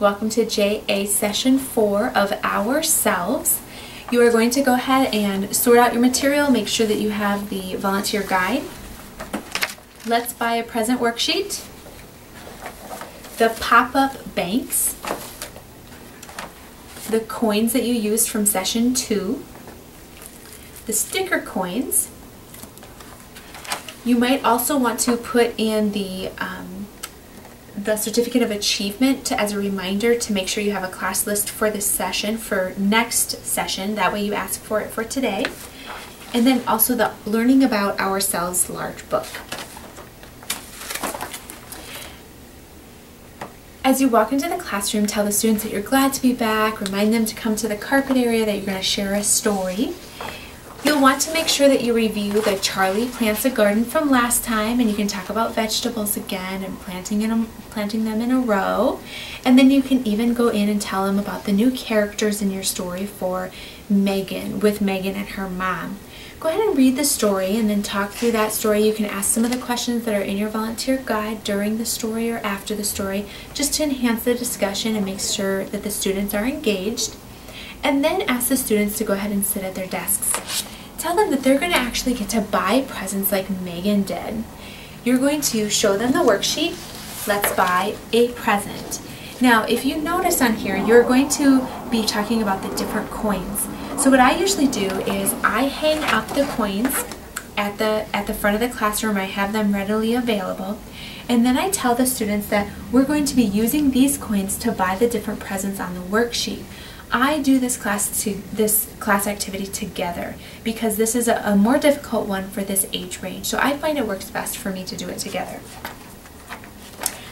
Welcome to JA Session 4 of Ourselves. You are going to go ahead and sort out your material, make sure that you have the volunteer guide. Let's Buy a Present worksheet, the pop-up banks, the coins that you used from Session 2, the sticker coins. You might also want to put in the Certificate of Achievement as a reminder to make sure you have a class list for this session for next session. That way you ask for it for today. And then also the Learning About Ourselves large book. As you walk into the classroom, tell the students that you're glad to be back. Remind them to come to the carpet area, that you're going to share a story. You'll want to make sure that you review the Charlie Plants a Garden from last time, and you can talk about vegetables again and planting them in a row. And then you can even go in and tell them about the new characters in your story for Megan, with Megan and her mom. Go ahead and read the story and then talk through that story. You can ask some of the questions that are in your volunteer guide during the story or after the story, just to enhance the discussion and make sure that the students are engaged. And then ask the students to go ahead and sit at their desks. Tell them that they're going to actually get to buy presents like Megan did. You're going to show them the worksheet, Let's Buy a Present. Now, if you notice on here, you're going to be talking about the different coins. So what I usually do is I hang up the coins at the front of the classroom. I have them readily available. And then I tell the students that we're going to be using these coins to buy the different presents on the worksheet. I do this class activity together because this is a more difficult one for this age range. So I find it works best for me to do it together.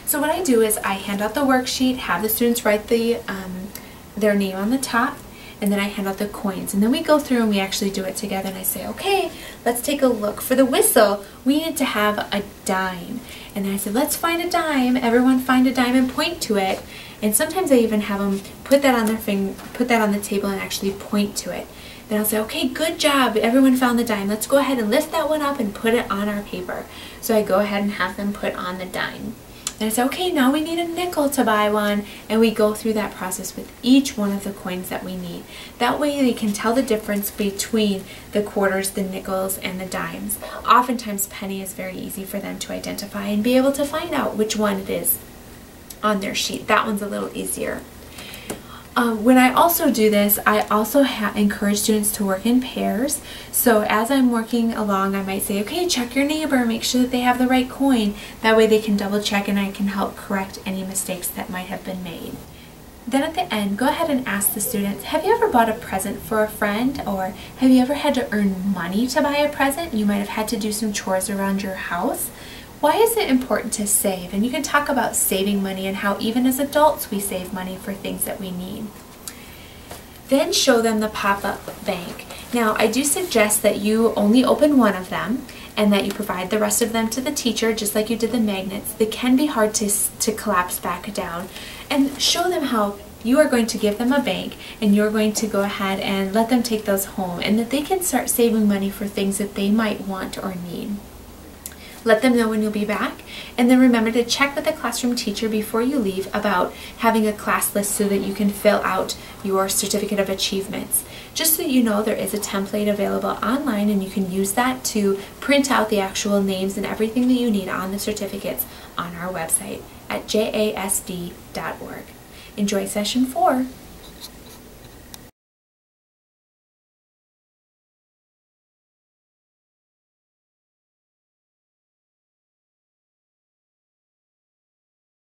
So what I do is I hand out the worksheet, have the students write their name on the top, and then I hand out the coins. And then we go through and we actually do it together, and I say, okay, let's take a look. For the whistle, we need to have a dime. And then I said, let's find a dime. Everyone find a dime and point to it. And sometimes I even have them put that on their put that on the table and actually point to it. Then I'll say, okay, good job. Everyone found the dime. Let's go ahead and lift that one up and put it on our paper. So I go ahead and have them put on the dime. And I say, okay, now we need a nickel to buy one. And we go through that process with each one of the coins that we need. That way they can tell the difference between the quarters, the nickels, and the dimes. Oftentimes penny is very easy for them to identify and be able to find out which one it is on their sheet. That one's a little easier. When I also do this, I also encourage students to work in pairs. So as I'm working along, I might say, okay, check your neighbor, make sure that they have the right coin. That way they can double check and I can help correct any mistakes that might have been made. Then at the end, go ahead and ask the students, have you ever bought a present for a friend, or have you ever had to earn money to buy a present? You might have had to do some chores around your house. Why is it important to save? And you can talk about saving money and how even as adults we save money for things that we need. Then show them the pop-up bank. Now, I do suggest that you only open one of them and that you provide the rest of them to the teacher, just like you did the magnets. They can be hard to collapse back down. And show them how you are going to give them a bank and you're going to go ahead and let them take those home, and that they can start saving money for things that they might want or need. Let them know when you'll be back, and then remember to check with the classroom teacher before you leave about having a class list so that you can fill out your Certificate of Achievements. Just so you know, there is a template available online, and you can use that to print out the actual names and everything that you need on the certificates on our website at jasd.org. Enjoy Session 4.